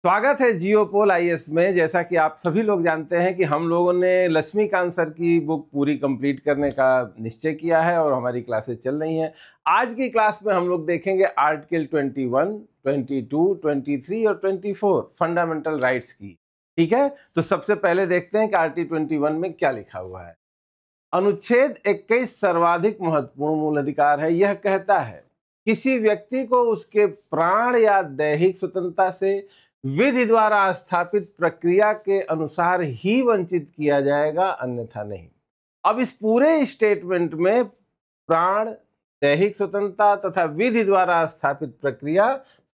स्वागत है जियोपोल आईएएस में। जैसा कि आप सभी लोग जानते हैं कि हम लोगों ने लक्ष्मीकांत सर की बुक पूरी कंप्लीट करने का निश्चय किया है और हमारी क्लासेस चल रही हैं। आज की क्लास में हम लोग देखेंगे आर्टिकल 21, 22, 23 और 24 फंडामेंटल राइट्स की। ठीक है, तो सबसे पहले देखते हैं कि आर्टिकल 21 में क्या लिखा हुआ है। अनुच्छेद 21 सर्वाधिक महत्वपूर्ण मूल अधिकार है। यह कहता है किसी व्यक्ति को उसके प्राण या दैहिक स्वतंत्रता से विधि द्वारा स्थापित प्रक्रिया के अनुसार ही वंचित किया जाएगा, अन्यथा नहीं। अब इस पूरे स्टेटमेंट में प्राण, दैहिक स्वतंत्रता तथा विधि द्वारा स्थापित प्रक्रिया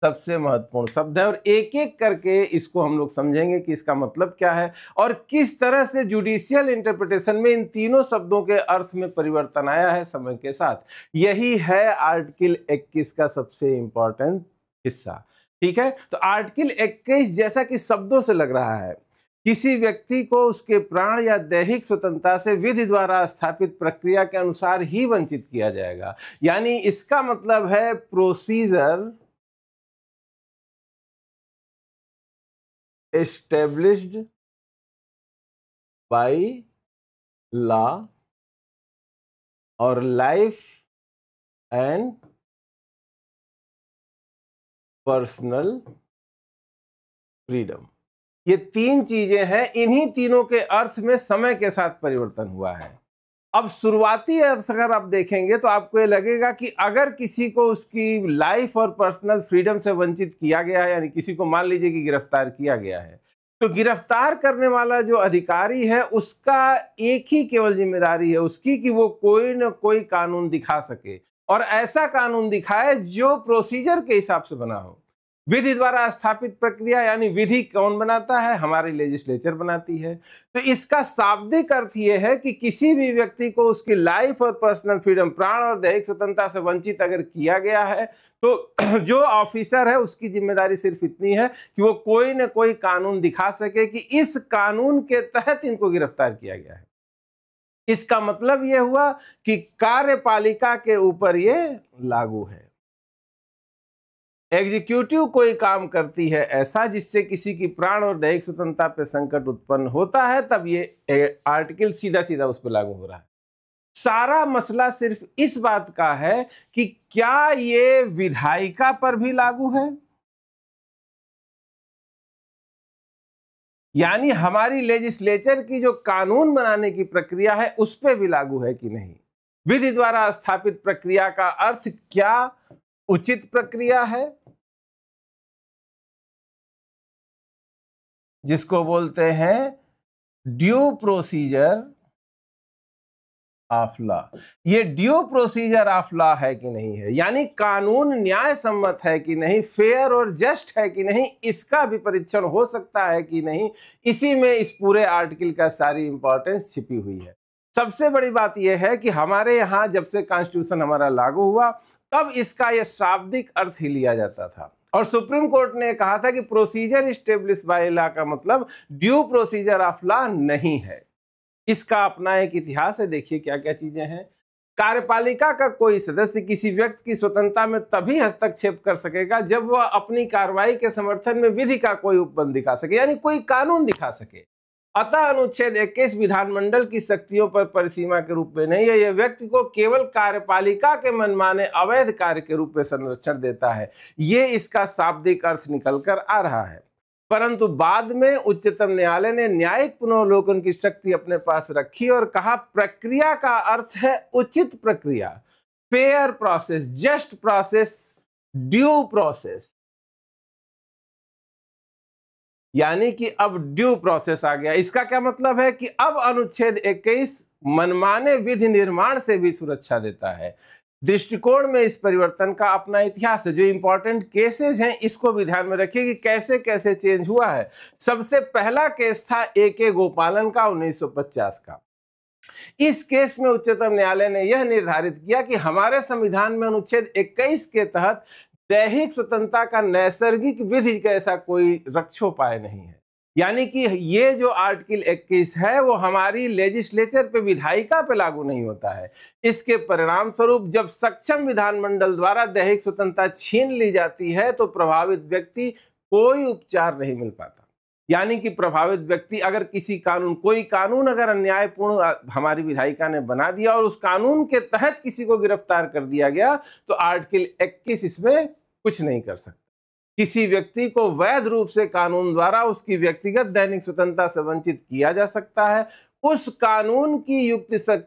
सबसे महत्वपूर्ण शब्द है और एक एक करके इसको हम लोग समझेंगे कि इसका मतलब क्या है और किस तरह से जुडिशियल इंटरप्रिटेशन में इन तीनों शब्दों के अर्थ में परिवर्तन आया है समय के साथ। यही है आर्टिकल 21 का सबसे इंपॉर्टेंट हिस्सा। ठीक है, तो आर्टिकल 21 जैसा कि शब्दों से लग रहा है, किसी व्यक्ति को उसके प्राण या दैहिक स्वतंत्रता से विधि द्वारा स्थापित प्रक्रिया के अनुसार ही वंचित किया जाएगा। यानी इसका मतलब है प्रोसीजर एस्टेब्लिश्ड बाय लॉ और लाइफ एंड पर्सनल फ्रीडम, ये तीन चीजें हैं। इन्हीं तीनों के अर्थ में समय के साथ परिवर्तन हुआ है। अब शुरुआती अर्थ अगर आप देखेंगे तो आपको ये लगेगा कि अगर किसी को उसकी लाइफ और पर्सनल फ्रीडम से वंचित किया गया है, यानी किसी को मान लीजिए कि गिरफ्तार किया गया है, तो गिरफ्तार करने वाला जो अधिकारी है उसका एक ही केवल जिम्मेदारी है उसकी कि वो कोई न कोई कानून दिखा सके और ऐसा कानून दिखाए जो प्रोसीजर के हिसाब से बना हो। विधि द्वारा स्थापित प्रक्रिया यानी विधि कौन बनाता है? हमारी लेजिस्लेचर बनाती है। तो इसका शाब्दिक अर्थ यह है कि किसी भी व्यक्ति को उसकी लाइफ और पर्सनल फ्रीडम, प्राण और दैहिक स्वतंत्रता से वंचित अगर किया गया है तो जो ऑफिसर है उसकी जिम्मेदारी सिर्फ इतनी है कि वो कोई न कोई कानून दिखा सके कि इस कानून के तहत इनको गिरफ्तार किया गया है। इसका मतलब यह हुआ कि कार्यपालिका के ऊपर यह लागू है। एग्जीक्यूटिव कोई काम करती है ऐसा जिससे किसी की प्राण और दैहिक स्वतंत्रता पर संकट उत्पन्न होता है, तब ये आर्टिकल सीधा सीधा उस पर लागू हो रहा है। सारा मसला सिर्फ इस बात का है कि क्या ये विधायिका पर भी लागू है, यानी हमारी लेजिस्लेचर की जो कानून बनाने की प्रक्रिया है उस पर भी लागू है कि नहीं। विधि द्वारा स्थापित प्रक्रिया का अर्थ क्या उचित प्रक्रिया है, जिसको बोलते हैं ड्यू प्रोसीजर ऑफ लॉ। ये ड्यू प्रोसीजर ऑफ लॉ है कि नहीं है, यानी कानून न्याय सम्मत है कि नहीं, फेयर और जस्ट है कि नहीं, इसका भी परीक्षण हो सकता है कि नहीं। इसी में इस पूरे आर्टिकल का सारी इंपॉर्टेंस छिपी हुई है। सबसे बड़ी बात यह है कि हमारे यहाँ जब से कॉन्स्टिट्यूशन हमारा लागू हुआ तब इसका यह शाब्दिक अर्थ ही लिया जाता था और सुप्रीम कोर्ट ने कहा था कि प्रोसीजर एस्टेब्लिश बाय लॉ का मतलब ड्यू प्रोसीजर ऑफ लॉ नहीं है। इसका अपना एक इतिहास है। देखिए क्या क्या चीजें हैं। कार्यपालिका का कोई सदस्य किसी व्यक्ति की स्वतंत्रता में तभी हस्तक्षेप कर सकेगा जब वह अपनी कार्रवाई के समर्थन में विधि का कोई उपबंध दिखा सके, यानी कोई कानून दिखा सके। अतः अनुच्छेद 21 विधानमंडल की शक्तियों पर परिसीमा के रूप में नहीं है, यह व्यक्ति को केवल कार्यपालिका के मनमाने अवैध कार्य के रूप में संरक्षण देता है। ये इसका शाब्दिक अर्थ निकल कर आ रहा है। परंतु बाद में उच्चतम न्यायालय ने न्यायिक पुनर्वलोकन की शक्ति अपने पास रखी और कहा प्रक्रिया का अर्थ है उचित प्रक्रिया, fair process, just process, due process, यानी कि अब ड्यू प्रोसेस आ गया। इसका क्या मतलब है कि अब अनुच्छेद 21 मनमाने विधि निर्माण से भी सुरक्षा देता है। दृष्टिकोण में इस परिवर्तन का अपना इतिहास है। जो इंपॉर्टेंट केसेस हैं इसको भी ध्यान में रखिए कि कैसे कैसे चेंज हुआ है। सबसे पहला केस था ए.के. गोपालन का 1950 का। इस केस में उच्चतम न्यायालय ने यह निर्धारित किया कि हमारे संविधान में अनुच्छेद 21 के तहत दैहिक स्वतंत्रता का नैसर्गिक विधि का ऐसा कोई रक्षोपाय नहीं है, यानी कि ये जो आर्टिकल 21 है वो हमारी लेजिस्लेचर पे, विधायिका पे लागू नहीं होता है। इसके परिणाम स्वरूप जब सक्षम विधानमंडल द्वारा दैहिक स्वतंत्रता छीन ली जाती है तो प्रभावित व्यक्ति कोई उपचार नहीं मिल पाता। यानी कि प्रभावित व्यक्ति अगर कोई कानून अगर अन्यायपूर्ण हमारी विधायिका ने बना दिया और उस कानून के तहत किसी को गिरफ्तार कर दिया गया, तो आर्टिकल 21 इसमें कुछ नहीं कर सकता। किसी व्यक्ति को वैध रूप से कानून द्वारा उसकी व्यक्तिगत दैनिक स्वतंत्रता से वंचित किया जा सकता है। उस कानून की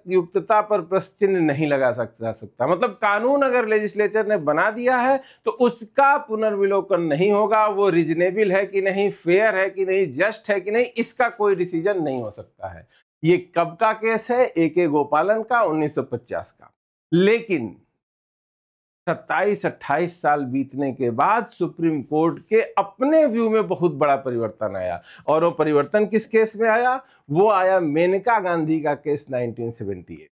युक्तता पर प्रश्न चिन्ह नहीं लगा सकता। मतलब कानून अगर लेजिस्लेचर ने बना दिया है तो उसका पुनर्विलोकन नहीं होगा। वो रीजनेबल है कि नहीं, फेयर है कि नहीं, जस्ट है कि नहीं, इसका कोई डिसीजन नहीं हो सकता है। ये कब का केस है? ए.के. गोपालन का, 1950 का। लेकिन 27-28 साल बीतने के बाद सुप्रीम कोर्ट के अपने व्यू में बहुत बड़ा परिवर्तन आया। और वो परिवर्तन किस केस में आया? वो आया मेनका गांधी का केस 1978।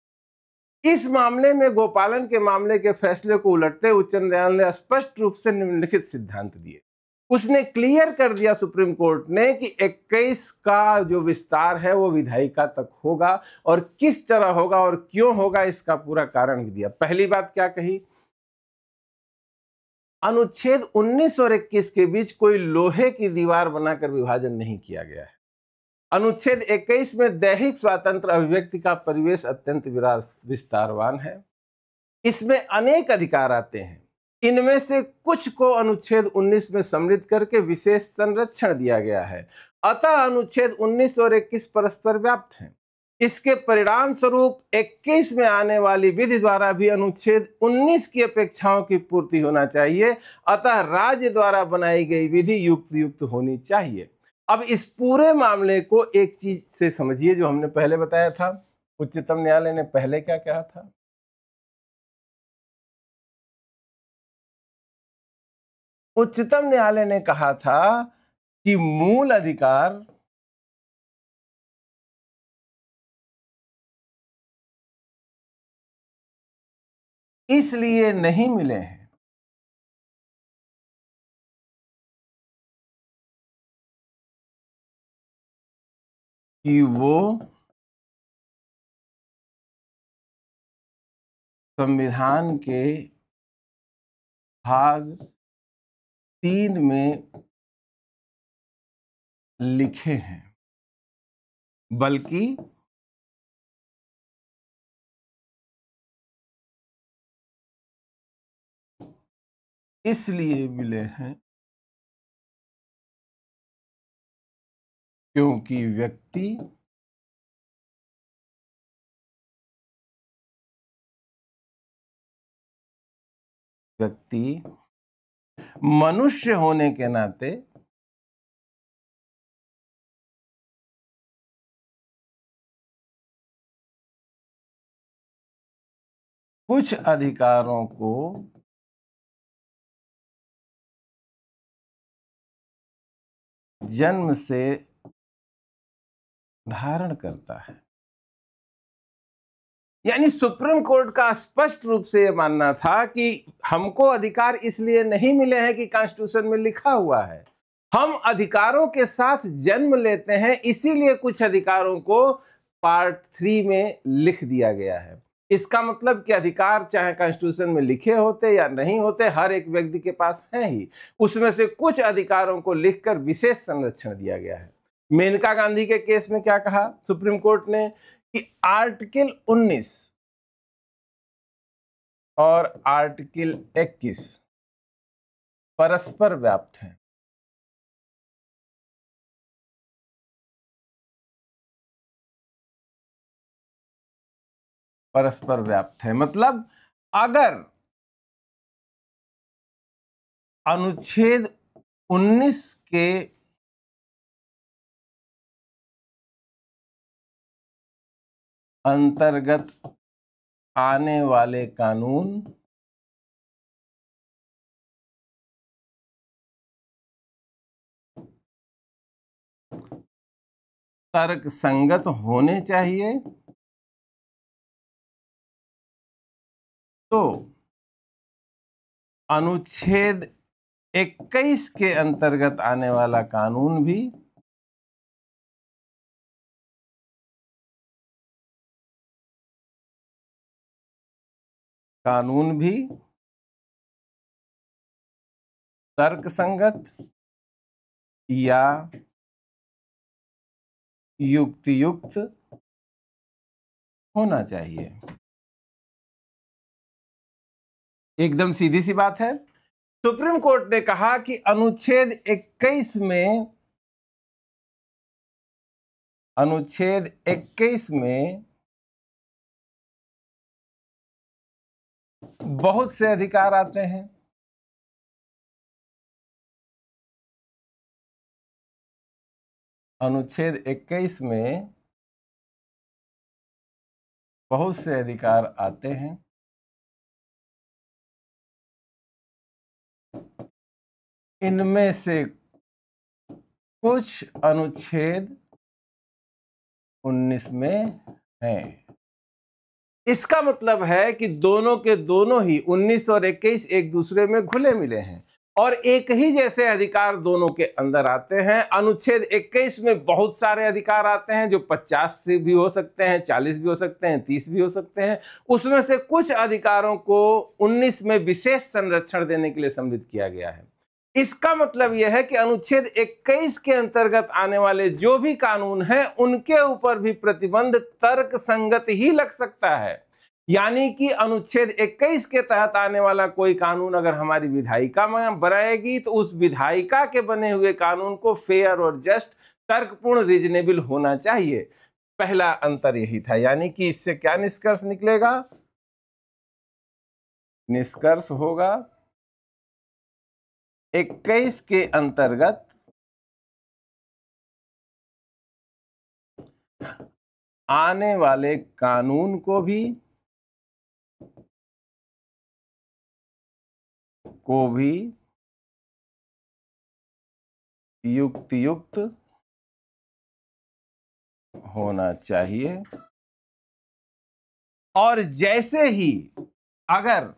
इस मामले में गोपालन के मामले के फैसले को उलटते उच्च न्यायालय ने स्पष्ट रूप से निम्नलिखित सिद्धांत दिए। उसने क्लियर कर दिया सुप्रीम कोर्ट ने कि 21 का जो विस्तार है वो विधायिका तक होगा, और किस तरह होगा और क्यों होगा इसका पूरा कारण भी दिया। पहली बात क्या कही? अनुच्छेद 19 और 21 के बीच कोई लोहे की दीवार बनाकर विभाजन नहीं किया गया है। अनुच्छेद 21 में दैहिक स्वातंत्र अभिव्यक्ति का परिवेश अत्यंत विस्तारवान है। इसमें अनेक अधिकार आते हैं। इनमें से कुछ को अनुच्छेद 19 में सम्मिलित करके विशेष संरक्षण दिया गया है। अतः अनुच्छेद 19 और 21 परस्पर व्याप्त हैं। इसके परिणाम स्वरूप 21 में आने वाली विधि द्वारा भी अनुच्छेद 19 की अपेक्षाओं की पूर्ति होना चाहिए। अतः राज्य द्वारा बनाई गई विधि युक्त होनी चाहिए। अब इस पूरे मामले को एक चीज से समझिए जो हमने पहले बताया था। उच्चतम न्यायालय ने पहले क्या कहा था? उच्चतम न्यायालय ने कहा था कि मूल अधिकार इसलिए नहीं मिले हैं कि वो संविधान के भाग 3 में लिखे हैं, बल्कि इसलिए मिले हैं क्योंकि व्यक्ति मनुष्य होने के नाते कुछ अधिकारों को जन्म से धारण करता है। यानी सुप्रीम कोर्ट का स्पष्ट रूप से यह मानना था कि हमको अधिकार इसलिए नहीं मिले हैं कि कॉन्स्टिट्यूशन में लिखा हुआ है, हम अधिकारों के साथ जन्म लेते हैं, इसीलिए कुछ अधिकारों को पार्ट 3 में लिख दिया गया है। इसका मतलब कि अधिकार चाहे कॉन्स्टिट्यूशन में लिखे होते या नहीं होते, हर एक व्यक्ति के पास है ही। उसमें से कुछ अधिकारों को लिखकर विशेष संरक्षण दिया गया है। मेनका गांधी के केस में क्या कहा सुप्रीम कोर्ट ने कि आर्टिकल 19 और आर्टिकल 21 परस्पर व्याप्त हैं। परस्पर व्याप्त है मतलब अगर अनुच्छेद 19 के अंतर्गत आने वाले कानून तर्क संगत होने चाहिए तो अनुच्छेद 21 के अंतर्गत आने वाला कानून भी तर्क संगत या युक्तियुक्त होना चाहिए। एकदम सीधी सी बात है। सुप्रीम कोर्ट ने कहा कि अनुच्छेद 21 में बहुत से अधिकार आते हैं। अनुच्छेद 21 में बहुत से अधिकार आते हैं। इनमें से कुछ अनुच्छेद 19 में हैं। इसका मतलब है कि दोनों के दोनों ही 19 और 21 एक दूसरे में घुले मिले हैं और एक ही जैसे अधिकार दोनों के अंदर आते हैं। अनुच्छेद 21 में बहुत सारे अधिकार आते हैं जो 50 से भी हो सकते हैं, 40 भी हो सकते हैं, 30 भी हो सकते हैं। उसमें से कुछ अधिकारों को 19 में विशेष संरक्षण देने के लिए सम्मिलित किया गया है। इसका मतलब यह है कि अनुच्छेद 21 के अंतर्गत आने वाले जो भी कानून हैं उनके ऊपर भी प्रतिबंध तर्क संगत ही लग सकता है। यानी कि अनुच्छेद 21 के तहत आने वाला कोई कानून अगर हमारी विधायिका में बनाएगी तो उस विधायिका के बने हुए कानून को फेयर और जस्ट, तर्कपूर्ण, रीजनेबल होना चाहिए। पहला अंतर यही था। यानी कि इससे क्या निष्कर्ष निकलेगा? निष्कर्ष होगा 21 के अंतर्गत आने वाले कानून को भी युक्तियुक्त होना चाहिए। और जैसे ही अगर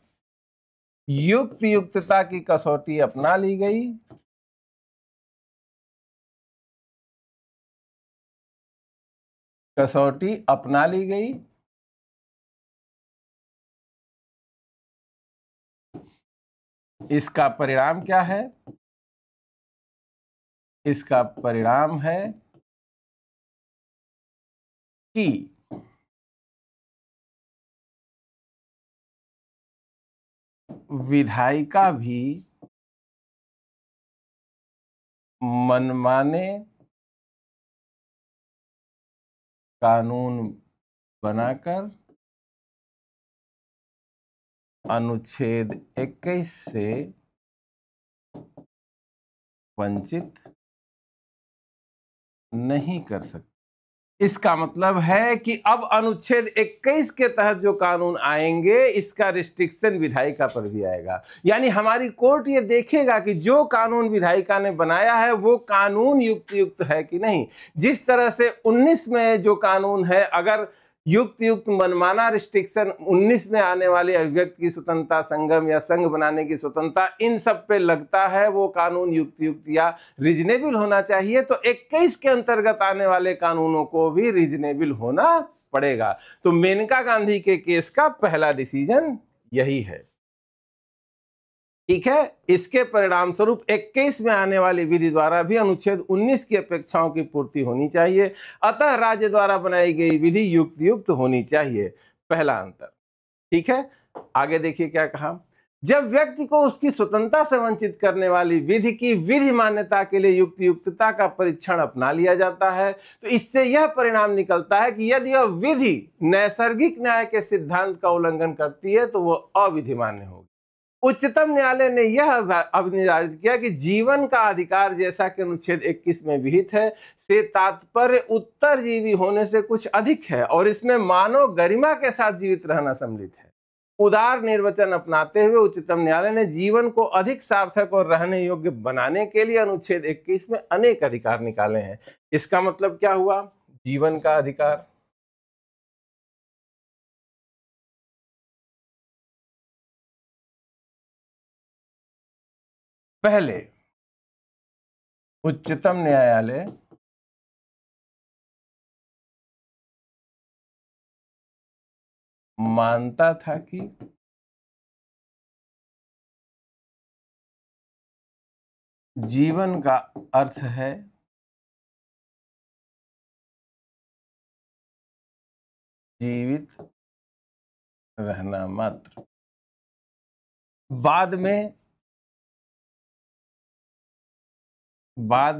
युक्तियुक्तता की कसौटी अपना ली गई, इसका परिणाम क्या है? इसका परिणाम है कि विधायिका भी मनमाने कानून बनाकर अनुच्छेद 21 से वंचित नहीं कर सकती। इसका मतलब है कि अब अनुच्छेद 21 के तहत जो कानून आएंगे इसका रिस्ट्रिक्शन विधायिका पर भी आएगा। यानी हमारी कोर्ट ये देखेगा कि जो कानून विधायिका ने बनाया है वो कानून युक्त है कि नहीं। जिस तरह से 19 में जो कानून है, अगर युक्त मनमाना रिस्ट्रिक्शन 19 में आने वाली अभिव्यक्ति की स्वतंत्रता, संगम या संघ बनाने की स्वतंत्रता, इन सब पे लगता है वो कानून युक्त या रीजनेबल होना चाहिए, तो 21 के अंतर्गत आने वाले कानूनों को भी रीजनेबल होना पड़ेगा। तो मेनका गांधी के केस का पहला डिसीजन यही है। ठीक है। इसके परिणाम स्वरूप 21 में आने वाली विधि द्वारा भी अनुच्छेद 19 की अपेक्षाओं की पूर्ति होनी चाहिए। अतः राज्य द्वारा बनाई गई विधि युक्त होनी चाहिए। पहला अंतर। ठीक है। आगे देखिए क्या कहा। जब व्यक्ति को उसकी स्वतंत्रता से वंचित करने वाली विधि की विधि मान्यता के लिए युक्तियुक्तता का परीक्षण अपना लिया जाता है तो इससे यह परिणाम निकलता है कि यदि यह विधि नैसर्गिक न्याय के सिद्धांत का उल्लंघन करती है तो वह अविधिमान्य होगी। उच्चतम न्यायालय ने यह अभिनिर्धारित किया कि जीवन का अधिकार जैसा कि अनुच्छेद 21 में विहित है से तात्पर्य उत्तरजीवी होने से कुछ अधिक है और इसमें मानव गरिमा के साथ जीवित रहना सम्मिलित है। उदार निर्वचन अपनाते हुए उच्चतम न्यायालय ने जीवन को अधिक सार्थक और रहने योग्य बनाने के लिए अनुच्छेद 21 में अनेक अधिकार निकाले हैं। इसका मतलब क्या हुआ? जीवन का अधिकार, पहले उच्चतम न्यायालय मानता था कि जीवन का अर्थ है जीवित रहना मात्र। बाद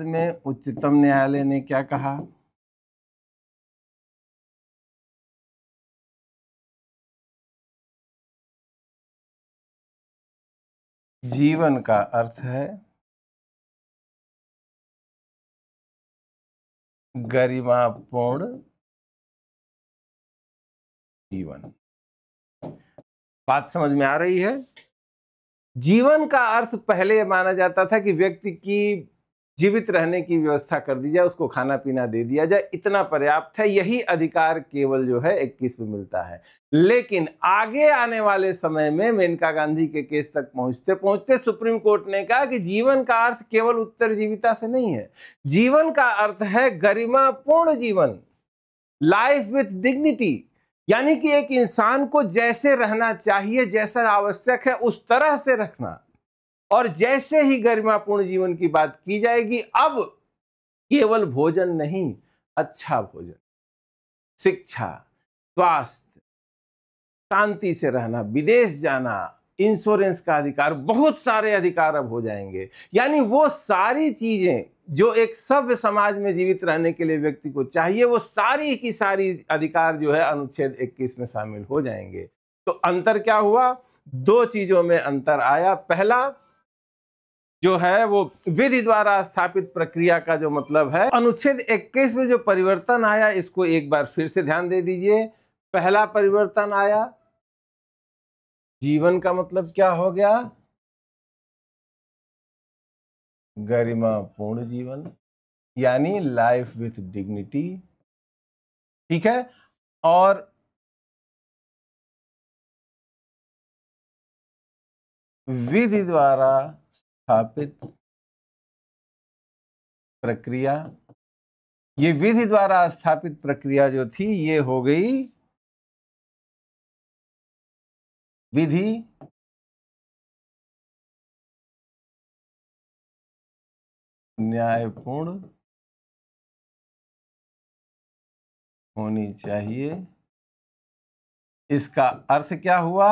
में उच्चतम न्यायालय ने क्या कहा? जीवन का अर्थ है गरिमापूर्ण जीवन। बात समझ में आ रही है? जीवन का अर्थ पहले ये माना जाता था कि व्यक्ति की जीवित रहने की व्यवस्था कर दी जाए, उसको खाना पीना दे दिया जाए, इतना पर्याप्त है। यही अधिकार केवल जो है 21 में मिलता है। लेकिन आगे आने वाले समय में मेनका गांधी के केस तक पहुंचते पहुंचते सुप्रीम कोर्ट ने कहा कि जीवन का अर्थ केवल उत्तरजीविता से नहीं है। जीवन का अर्थ है गरिमापूर्ण जीवन, लाइफ विथ डिग्निटी, यानी कि एक इंसान को जैसे रहना चाहिए, जैसा आवश्यक है उस तरह से रखना। और जैसे ही गरिमापूर्ण जीवन की बात की जाएगी, अब केवल भोजन नहीं, अच्छा भोजन, शिक्षा, स्वास्थ्य, शांति से रहना, विदेश जाना, इंश्योरेंस का अधिकार, बहुत सारे अधिकार अब हो जाएंगे। यानी वो सारी चीजें जो एक सभ्य समाज में जीवित रहने के लिए व्यक्ति को चाहिए, वो सारी की सारी अधिकार जो है अनुच्छेद 21 में शामिल हो जाएंगे। तो अंतर क्या हुआ? दो चीजों में अंतर आया। पहला जो है वो विधि द्वारा स्थापित प्रक्रिया का जो मतलब है, अनुच्छेद 21 में जो परिवर्तन आया, इसको एक बार फिर से ध्यान दे दीजिए। पहला परिवर्तन आया, जीवन का मतलब क्या हो गया? गरिमापूर्ण जीवन, यानी लाइफ विथ डिग्निटी। ठीक है? और विधि द्वारा स्थापित प्रक्रिया, ये विधि द्वारा स्थापित प्रक्रिया जो थी ये हो गई विधि न्यायपूर्ण होनी चाहिए। इसका अर्थ क्या हुआ?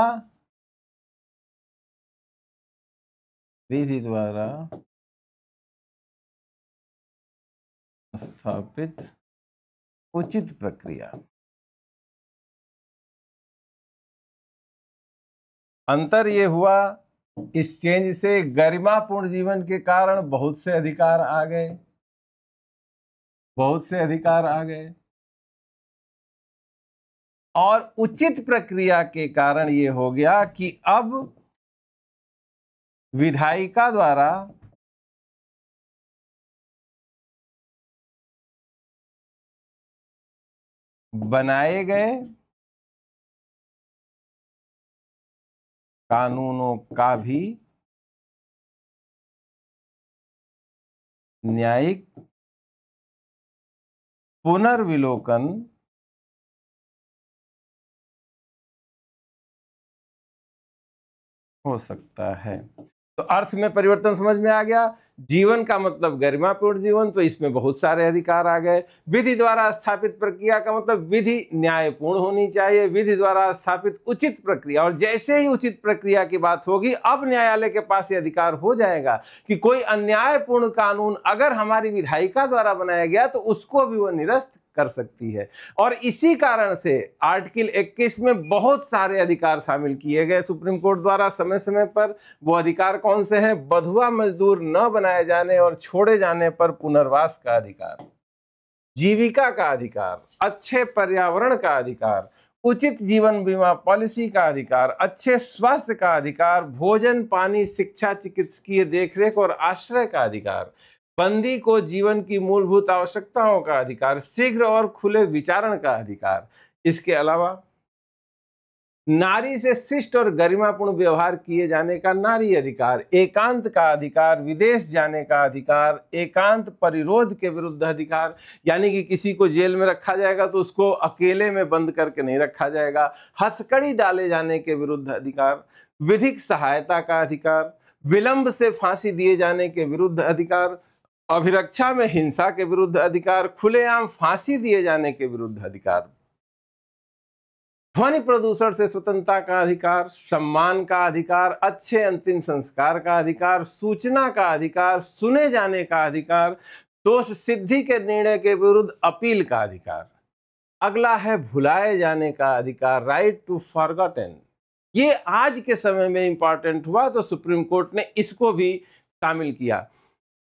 विधि द्वारा स्थापित उचित प्रक्रिया। अंतर ये हुआ, इस चेंज से गरिमापूर्ण जीवन के कारण बहुत से अधिकार आ गए, बहुत से अधिकार आ गए। और उचित प्रक्रिया के कारण ये हो गया कि अब विधायिका द्वारा बनाए गए कानूनों का भी न्यायिक पुनर्विलोकन हो सकता है। तो अर्थ में परिवर्तन समझ में आ गया। जीवन का मतलब गरिमापूर्ण जीवन, तो इसमें बहुत सारे अधिकार आ गए। विधि द्वारा स्थापित प्रक्रिया का मतलब विधि न्यायपूर्ण होनी चाहिए, विधि द्वारा स्थापित उचित प्रक्रिया। और जैसे ही उचित प्रक्रिया की बात होगी, अब न्यायालय के पास ये अधिकार हो जाएगा कि कोई अन्यायपूर्ण कानून अगर हमारी विधायिका द्वारा बनाया गया तो उसको भी वो निरस्त कर सकती है। और इसी कारण से आर्टिकल 21 में बहुत सारे अधिकार शामिल किए गए सुप्रीम कोर्ट द्वारा समय समय पर। वो अधिकार कौन से हैं? बंधुआ मजदूर न बनाए जाने और छोड़े जाने पर पुनर्वास का अधिकार, जीविका का अधिकार, अच्छे पर्यावरण का अधिकार, उचित जीवन बीमा पॉलिसी का अधिकार, अच्छे स्वास्थ्य का अधिकार, भोजन, पानी, शिक्षा, चिकित्सकीय देखरेख और आश्रय का अधिकार, बंदी को जीवन की मूलभूत आवश्यकताओं का अधिकार, शीघ्र और खुले विचारण का अधिकार। इसके अलावा नारी से शिष्ट और गरिमापूर्ण व्यवहार किए जाने का नारी अधिकार, एकांत का अधिकार, विदेश जाने का अधिकार, एकांत परिरोध के विरुद्ध अधिकार, यानी कि किसी को जेल में रखा जाएगा तो उसको अकेले में बंद करके नहीं रखा जाएगा, हथकड़ी डाले जाने के विरुद्ध अधिकार, विधिक सहायता का अधिकार, विलंब से फांसी दिए जाने के विरुद्ध अधिकार, अभिरक्षा में हिंसा के विरुद्ध अधिकार, खुलेआम फांसी दिए जाने के विरुद्ध अधिकार, ध्वनि प्रदूषण से स्वतंत्रता का अधिकार, सम्मान का अधिकार, अच्छे अंतिम संस्कार का अधिकार, सूचना का अधिकार, सुने जाने का अधिकार, दोष सिद्धि के निर्णय के विरुद्ध अपील का अधिकार। अगला है भुलाए जाने का अधिकार, राइट टू फॉरगॉटन। ये आज के समय में इंपॉर्टेंट हुआ तो सुप्रीम कोर्ट ने इसको भी शामिल किया।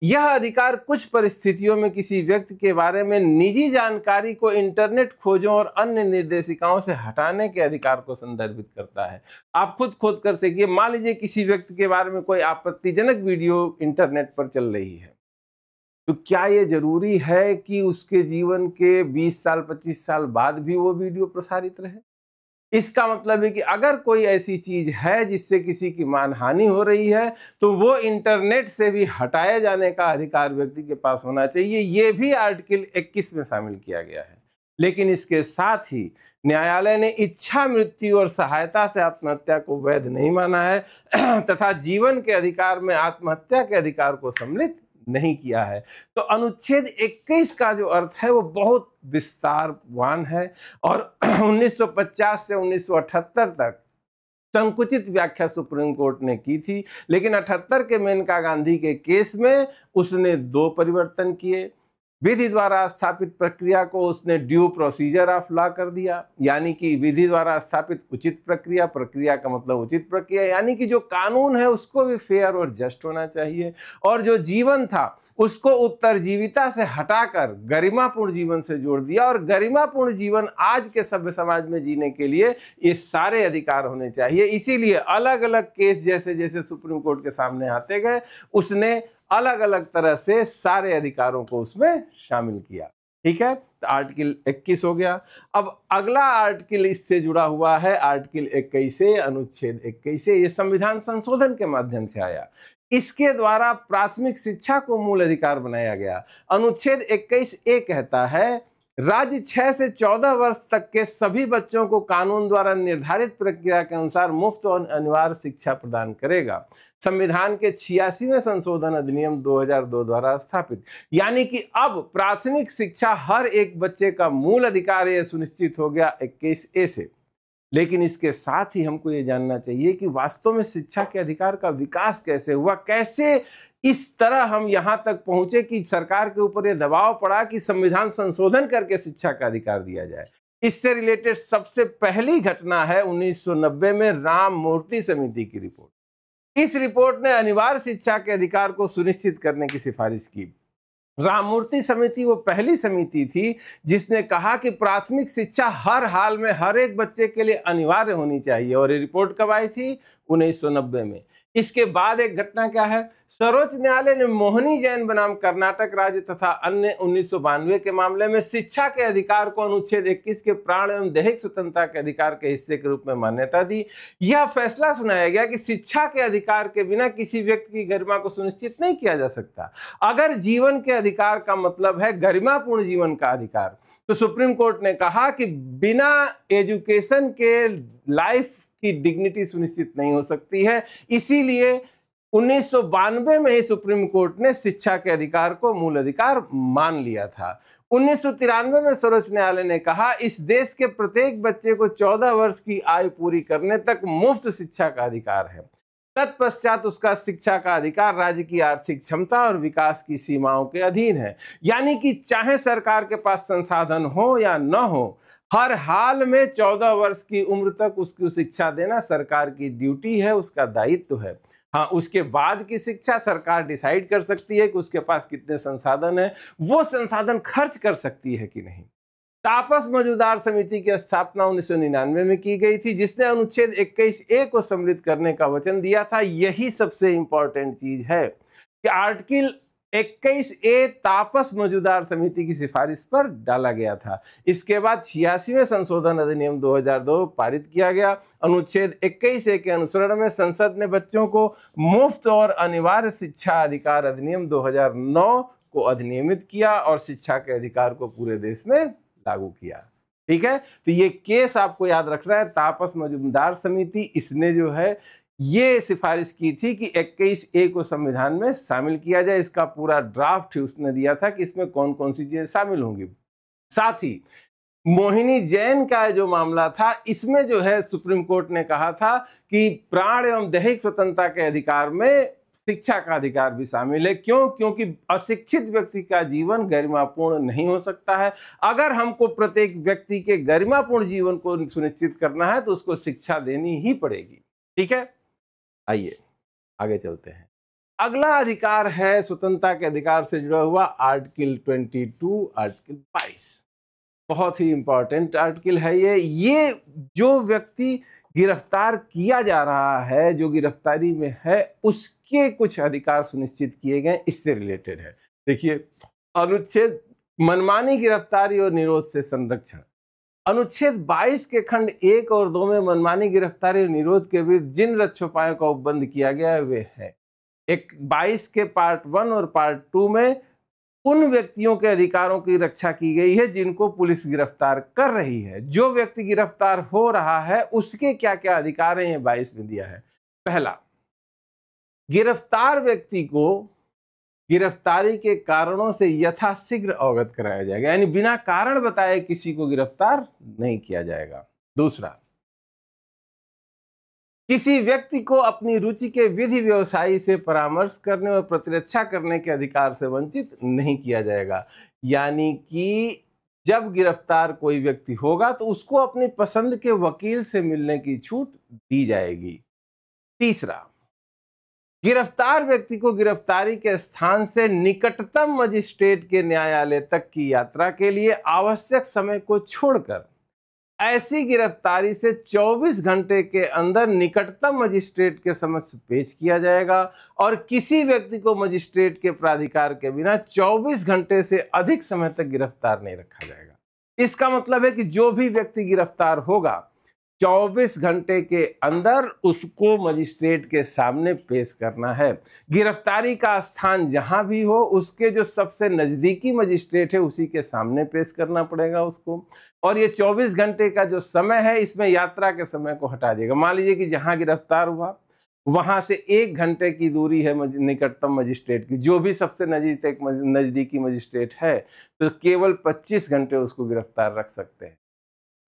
यह अधिकार कुछ परिस्थितियों में किसी व्यक्ति के बारे में निजी जानकारी को इंटरनेट खोजों और अन्य निर्देशिकाओं से हटाने के अधिकार को संदर्भित करता है। आप खुद खोद कर देखिए, मान लीजिए किसी व्यक्ति के बारे में कोई आपत्तिजनक वीडियो इंटरनेट पर चल रही है, तो क्या ये जरूरी है कि उसके जीवन के 20 साल 25 साल बाद भी वो वीडियो प्रसारित रहे? इसका मतलब है कि अगर कोई ऐसी चीज है जिससे किसी की मानहानि हो रही है तो वो इंटरनेट से भी हटाए जाने का अधिकार व्यक्ति के पास होना चाहिए। ये भी आर्टिकल 21 में शामिल किया गया है। लेकिन इसके साथ ही न्यायालय ने इच्छा मृत्यु और सहायता से आत्महत्या को वैध नहीं माना है तथा जीवन के अधिकार में आत्महत्या के अधिकार को सम्मिलित नहीं किया है। तो अनुच्छेद 21 का जो अर्थ है वो बहुत विस्तारवान है और 1950 से 1978 तक संकुचित व्याख्या सुप्रीम कोर्ट ने की थी, लेकिन 78 के मेनका गांधी के केस में उसने 2 परिवर्तन किए। विधि द्वारा स्थापित प्रक्रिया को उसने ड्यू प्रोसीजर ऑफ लॉ कर दिया, यानी कि विधि द्वारा स्थापित उचित प्रक्रिया, प्रक्रिया का मतलब उचित प्रक्रिया, यानी कि जो कानून है उसको भी फेयर और जस्ट होना चाहिए। और जो जीवन था उसको उत्तरजीविता से हटाकर गरिमापूर्ण जीवन से जोड़ दिया, और गरिमापूर्ण जीवन आज के सभ्य समाज में जीने के लिए ये सारे अधिकार होने चाहिए। इसीलिए अलग अलग केस जैसे जैसे सुप्रीम कोर्ट के सामने आते गए उसने अलग अलग तरह से सारे अधिकारों को उसमें शामिल किया। ठीक है, तो आर्टिकल 21 हो गया। अब अगला आर्टिकल इससे जुड़ा हुआ है आर्टिकल 21 से, अनुच्छेद 21 से। ये संविधान संशोधन के माध्यम से आया। इसके द्वारा प्राथमिक शिक्षा को मूल अधिकार बनाया गया। अनुच्छेद 21A कहता है राज्य 6 से 14 वर्ष तक के सभी बच्चों को कानून द्वारा निर्धारित प्रक्रिया के अनुसार मुफ्त और अनिवार्य शिक्षा प्रदान करेगा। संविधान के 86वें संशोधन अधिनियम 2002 द्वारा स्थापित, यानी कि अब प्राथमिक शिक्षा हर एक बच्चे का मूल अधिकार यह सुनिश्चित हो गया 21A से। लेकिन इसके साथ ही हमको ये जानना चाहिए कि वास्तव में शिक्षा के अधिकार का विकास कैसे हुआ, कैसे इस तरह हम यहाँ तक पहुंचे कि सरकार के ऊपर ये दबाव पड़ा कि संविधान संशोधन करके शिक्षा का अधिकार दिया जाए। इससे रिलेटेड सबसे पहली घटना है 1990 में राम मूर्ति समिति की रिपोर्ट। इस रिपोर्ट ने अनिवार्य शिक्षा के अधिकार को सुनिश्चित करने की सिफारिश की। राममूर्ति समिति वो पहली समिति थी जिसने कहा कि प्राथमिक शिक्षा हर हाल में हर एक बच्चे के लिए अनिवार्य होनी चाहिए, और ये रिपोर्ट कब आई थी? 1990 में। इसके बाद एक घटना क्या है, सर्वोच्च न्यायालय ने मोहनी जैन बनाम कर्नाटक राज्य तथा अन्य 1992 के मामले में शिक्षा के अधिकार को अनुच्छेद 21 के प्राण एवं दैहिक स्वतंत्रता के अधिकार के हिस्से के रूप में मान्यता दी। यह फैसला सुनाया गया कि शिक्षा के अधिकार के बिना किसी व्यक्ति की गरिमा को सुनिश्चित नहीं किया जा सकता। अगर जीवन के अधिकार का मतलब है गरिमापूर्ण जीवन का अधिकार, तो सुप्रीम कोर्ट ने कहा कि बिना एजुकेशन के लाइफ की डिग्निटी सुनिश्चित नहीं हो सकती है। इसीलिए 1992 में ही सुप्रीम कोर्ट ने शिक्षा के अधिकार को मूल अधिकार मान लिया था। 1993 में सर्वोच्च न्यायालय ने कहा इस देश के प्रत्येक बच्चे को 14 वर्ष की आयु पूरी करने तक मुफ्त शिक्षा का अधिकार है। तत्पश्चात उसका शिक्षा का अधिकार राज्य की आर्थिक क्षमता और विकास की सीमाओं के अधीन है, यानी कि चाहे सरकार के पास संसाधन हो या न हो, हर हाल में 14 वर्ष की उम्र तक उसकी शिक्षा देना सरकार की ड्यूटी है, उसका दायित्व है। हाँ, उसके बाद की शिक्षा सरकार डिसाइड कर सकती है कि उसके पास कितने संसाधन है, वो संसाधन खर्च कर सकती है कि नहीं। तापस मौजूदार समिति की स्थापना 1999 में की गई थी, जिसने अनुच्छेद 21A को सम्मिलित करने का वचन दिया था। यही सबसे इंपॉर्टेंट चीज है कि आर्टिकल 21A तापस मौजूदार समिति की सिफारिश पर डाला गया था। इसके बाद 86वें संशोधन अधिनियम 2002 पारित किया गया। अनुच्छेद 21A के अनुसरण में संसद ने बच्चों को मुफ्त और अनिवार्य शिक्षा अधिकार अधिनियम 2009 को अधिनियमित किया और शिक्षा के अधिकार को पूरे देश में लागू किया। ठीक है, तो ये केस आपको याद रखना है। तापस मजूमदार समिति, इसने जो है ये सिफारिश की थी कि 21A को संविधान में शामिल किया जाए। इसका पूरा ड्राफ्ट उसने दिया था कि इसमें कौन कौन सी चीजें शामिल होंगी। साथ ही मोहिनी जैन का जो मामला था, इसमें जो है सुप्रीम कोर्ट ने कहा था कि प्राण एवं दैहिक स्वतंत्रता के अधिकार में शिक्षा का अधिकार भी शामिल है। क्यों? क्योंकि अशिक्षित व्यक्ति का जीवन गरिमापूर्ण नहीं हो सकता है। अगर हमको प्रत्येक व्यक्ति के गरिमापूर्ण जीवन को सुनिश्चित करना है तो उसको शिक्षा देनी ही पड़ेगी। ठीक है, आइए आगे चलते हैं। अगला अधिकार है स्वतंत्रता के अधिकार से जुड़ा हुआ आर्टिकल 22, आर्टिकल 22। बहुत ही इंपॉर्टेंट आर्टिकल है ये जो व्यक्ति गिरफ्तार किया जा रहा है, जो गिरफ्तारी में है, उसके कुछ अधिकार सुनिश्चित किए गए, इससे रिलेटेड है। देखिए, अनुच्छेद मनमानी गिरफ्तारी और निरोध से संरक्षण। अनुच्छेद 22 के खंड 1 और 2 में मनमानी गिरफ्तारी और निरोध के विरुद्ध जिन रक्षोपायों का उपबंध किया गया है वे है। 22 के पार्ट 1 और पार्ट 2 में उन व्यक्तियों के अधिकारों की रक्षा की गई है जिनको पुलिस गिरफ्तार कर रही है। जो व्यक्ति गिरफ्तार हो रहा है उसके क्या क्या अधिकार हैं, ये 22 में दिया है। पहला, गिरफ्तार व्यक्ति को गिरफ्तारी के कारणों से यथाशीघ्र अवगत कराया जाएगा, यानी बिना कारण बताए किसी को गिरफ्तार नहीं किया जाएगा। दूसरा, किसी व्यक्ति को अपनी रुचि के विधि व्यवसायी से परामर्श करने और प्रतिरक्षा करने के अधिकार से वंचित नहीं किया जाएगा, यानी कि जब गिरफ्तार कोई व्यक्ति होगा तो उसको अपनी पसंद के वकील से मिलने की छूट दी जाएगी। तीसरा, गिरफ्तार व्यक्ति को गिरफ्तारी के स्थान से निकटतम मजिस्ट्रेट के न्यायालय तक की यात्रा के लिए आवश्यक समय को छोड़कर ऐसी गिरफ्तारी से 24 घंटे के अंदर निकटतम मजिस्ट्रेट के समक्ष पेश किया जाएगा और किसी व्यक्ति को मजिस्ट्रेट के प्राधिकार के बिना 24 घंटे से अधिक समय तक गिरफ्तार नहीं रखा जाएगा। इसका मतलब है कि जो भी व्यक्ति गिरफ्तार होगा 24 घंटे के अंदर उसको मजिस्ट्रेट के सामने पेश करना है। गिरफ्तारी का स्थान जहां भी हो उसके जो सबसे नजदीकी मजिस्ट्रेट है उसी के सामने पेश करना पड़ेगा उसको। और ये 24 घंटे का जो समय है इसमें यात्रा के समय को हटा दिएगा। मान लीजिए कि जहां गिरफ्तार हुआ वहां से 1 घंटे की दूरी है निकटतम मजिस्ट्रेट की, जो भी सबसे नजदीकी मजिस्ट्रेट है, तो केवल 25 घंटे उसको गिरफ्तार रख सकते हैं,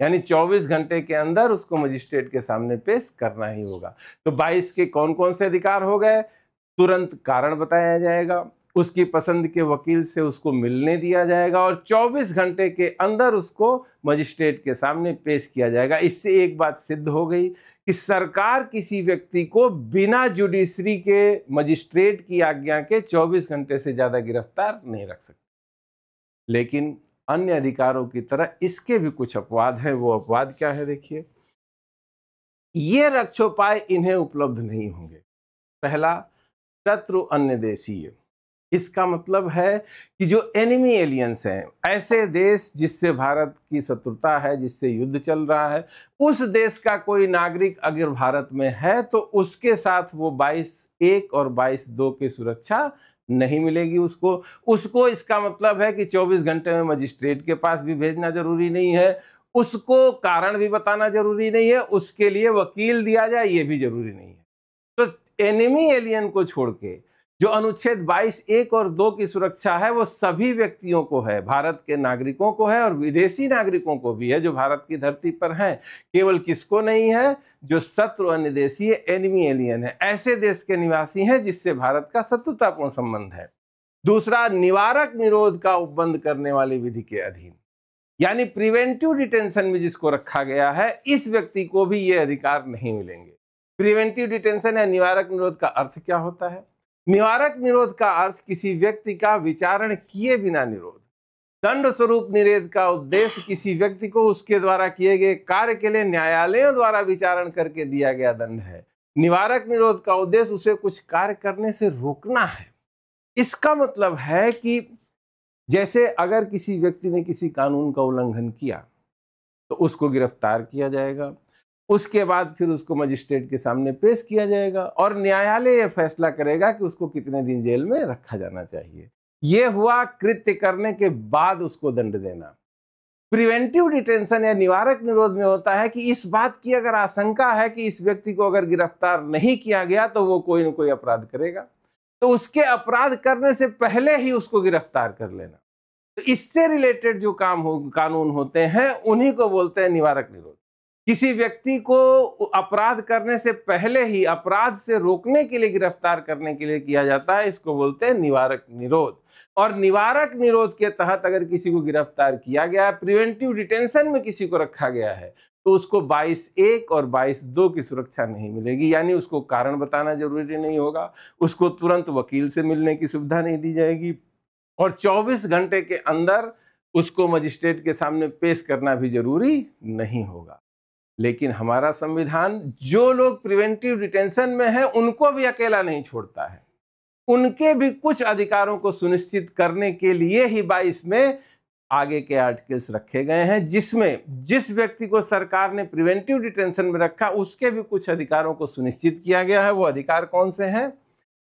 यानी 24 घंटे के अंदर उसको मजिस्ट्रेट के सामने पेश करना ही होगा। तो 22 के कौन कौन से अधिकार हो गए? तुरंत कारण बताया जाएगा, उसकी पसंद के वकील से उसको मिलने दिया जाएगा और 24 घंटे के अंदर उसको मजिस्ट्रेट के सामने पेश किया जाएगा। इससे एक बात सिद्ध हो गई कि सरकार किसी व्यक्ति को बिना जुडिशरी के मजिस्ट्रेट की आज्ञा के 24 घंटे से ज्यादा गिरफ्तार नहीं रख सकती। लेकिन अन्य अधिकारों की तरह इसके भी कुछ अपवाद हैं। वो अपवाद क्या है? देखिए, ये रक्षोपाय इन्हें उपलब्ध नहीं होंगे। पहला, शत्रु अन्य देशीय। इसका मतलब है कि जो एनिमी एलियंस हैं, ऐसे देश जिससे भारत की शत्रुता है, जिससे युद्ध चल रहा है, उस देश का कोई नागरिक अगर भारत में है तो उसके साथ वो 22(1) और 22(2) की सुरक्षा नहीं मिलेगी उसको। इसका मतलब है कि 24 घंटे में मजिस्ट्रेट के पास भी भेजना जरूरी नहीं है, उसको कारण भी बताना जरूरी नहीं है, उसके लिए वकील दिया जाए ये भी जरूरी नहीं है। तो एनिमी एलियन को छोड़ के जो अनुच्छेद 22(1) और 2 की सुरक्षा है वो सभी व्यक्तियों को है, भारत के नागरिकों को है और विदेशी नागरिकों को भी है जो भारत की धरती पर हैं। केवल किसको नहीं है? जो शत्रु अन्य देशीय एनिमी एलियन है, ऐसे देश के निवासी हैं जिससे भारत का शत्रुतापूर्ण संबंध है। दूसरा, निवारक निरोध का उपबंध करने वाली विधि के अधीन, यानी प्रिवेंटिव डिटेंशन में जिसको रखा गया है, इस व्यक्ति को भी ये अधिकार नहीं मिलेंगे। प्रिवेंटिव डिटेंशन या निवारक निरोध का अर्थ क्या होता है? निवारक निरोध का अर्थ किसी व्यक्ति का विचारण किए बिना निरोध। दंड स्वरूप निरोध का उद्देश्य किसी व्यक्ति को उसके द्वारा किए गए कार्य के लिए न्यायालयों द्वारा विचारण करके दिया गया दंड है। निवारक निरोध का उद्देश्य उसे कुछ कार्य करने से रोकना है। इसका मतलब है कि जैसे अगर किसी व्यक्ति ने किसी कानून का उल्लंघन किया तो उसको गिरफ्तार किया जाएगा, उसके बाद फिर उसको मजिस्ट्रेट के सामने पेश किया जाएगा और न्यायालय यह फैसला करेगा कि उसको कितने दिन जेल में रखा जाना चाहिए। यह हुआ कृत्य करने के बाद उसको दंड देना। प्रिवेंटिव डिटेंशन या निवारक निरोध में होता है कि इस बात की अगर आशंका है कि इस व्यक्ति को अगर गिरफ्तार नहीं किया गया तो वो कोई न कोई अपराध करेगा, तो उसके अपराध करने से पहले ही उसको गिरफ्तार कर लेना। तो इससे रिलेटेड जो कानून होते हैं उन्हीं को बोलते हैं निवारक निरोध। किसी व्यक्ति को अपराध करने से पहले ही अपराध से रोकने के लिए, गिरफ्तार करने के लिए किया जाता है, इसको बोलते हैं निवारक निरोध। और निवारक निरोध के तहत अगर किसी को गिरफ्तार किया गया, प्रिवेंटिव डिटेंशन में किसी को रखा गया है, तो उसको 22(1) और 22(2) की सुरक्षा नहीं मिलेगी। यानी उसको कारण बताना जरूरी नहीं होगा, उसको तुरंत वकील से मिलने की सुविधा नहीं दी जाएगी, और 24 घंटे के अंदर उसको मजिस्ट्रेट के सामने पेश करना भी जरूरी नहीं होगा। लेकिन हमारा संविधान जो लोग प्रिवेंटिव डिटेंशन में हैं उनको भी अकेला नहीं छोड़ता है, उनके भी कुछ अधिकारों को सुनिश्चित करने के लिए ही 22 में आगे के आर्टिकल्स रखे गए हैं, जिसमें जिस व्यक्ति को सरकार ने प्रिवेंटिव डिटेंशन में रखा उसके भी कुछ अधिकारों को सुनिश्चित किया गया है। वो अधिकार कौन से हैं?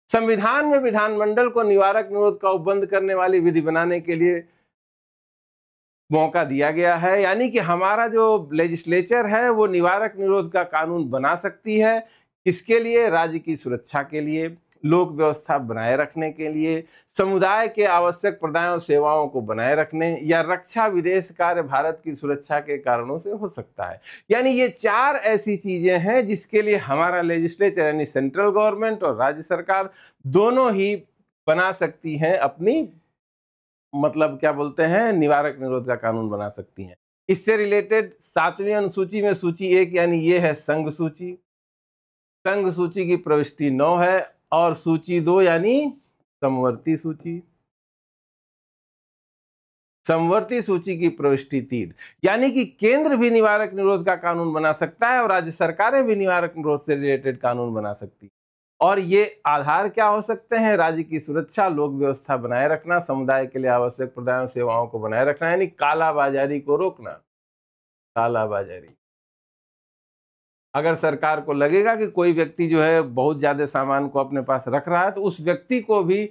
संविधान में विधानमंडल को निवारक निरोध का उपबंध करने वाली विधि बनाने के लिए मौका दिया गया है। यानी कि हमारा जो लेजिस्लेचर है वो निवारक निरोध का कानून बना सकती है। किसके लिए? राज्य की सुरक्षा के लिए, लोक व्यवस्था बनाए रखने के लिए, समुदाय के आवश्यक प्रदान और सेवाओं को बनाए रखने, या रक्षा विदेश कार्य भारत की सुरक्षा के कारणों से हो सकता है। यानी ये 4 ऐसी चीजें हैं जिसके लिए हमारा लेजिस्लेचर यानी सेंट्रल गवर्नमेंट और राज्य सरकार दोनों ही बना सकती हैं अपनी, मतलब क्या बोलते हैं, निवारक निरोध का कानून बना सकती हैं। इससे रिलेटेड 7वीं अनुसूची में सूची 1 यानी ये है संघ सूची, संघ सूची की प्रविष्टि 9 है, और सूची 2 यानी समवर्ती सूची, समवर्ती सूची की प्रविष्टि 3। यानी कि केंद्र भी निवारक निरोध का कानून बना सकता है और राज्य सरकारें भी निवारक निरोध से रिलेटेड कानून बना सकती है। और ये आधार क्या हो सकते हैं? राज्य की सुरक्षा, लोक व्यवस्था बनाए रखना, समुदाय के लिए आवश्यक प्रदान सेवाओं को बनाए रखना, यानी कालाबाजारी को रोकना। कालाबाजारी, अगर सरकार को लगेगा कि कोई व्यक्ति जो है बहुत ज्यादा सामान को अपने पास रख रहा है, तो उस व्यक्ति को भी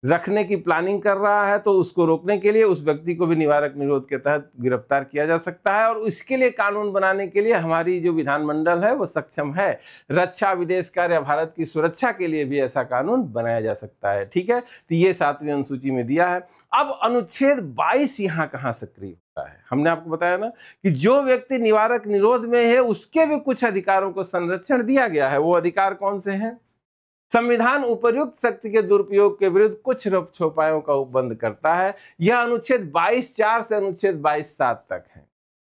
रखने की प्लानिंग कर रहा है, तो उसको रोकने के लिए उस व्यक्ति को भी निवारक निरोध के तहत गिरफ्तार किया जा सकता है। और इसके लिए कानून बनाने के लिए हमारी जो विधानमंडल है वो सक्षम है। रक्षा, विदेश कार्य, भारत की सुरक्षा के लिए भी ऐसा कानून बनाया जा सकता है। ठीक है, तो ये 7वीं अनुसूची में दिया है। अब अनुच्छेद 22 यहाँ कहाँ सक्रिय होता है? हमने आपको बताया ना कि जो व्यक्ति निवारक निरोध में है उसके भी कुछ अधिकारों को संरक्षण दिया गया है। वो अधिकार कौन से हैं? संविधान उपर्युक्त शक्ति के दुरुपयोग के विरुद्ध कुछ रोक-छपायों का उपबंध करता है। यह अनुच्छेद 22(4) से अनुच्छेद 22(7) तक है।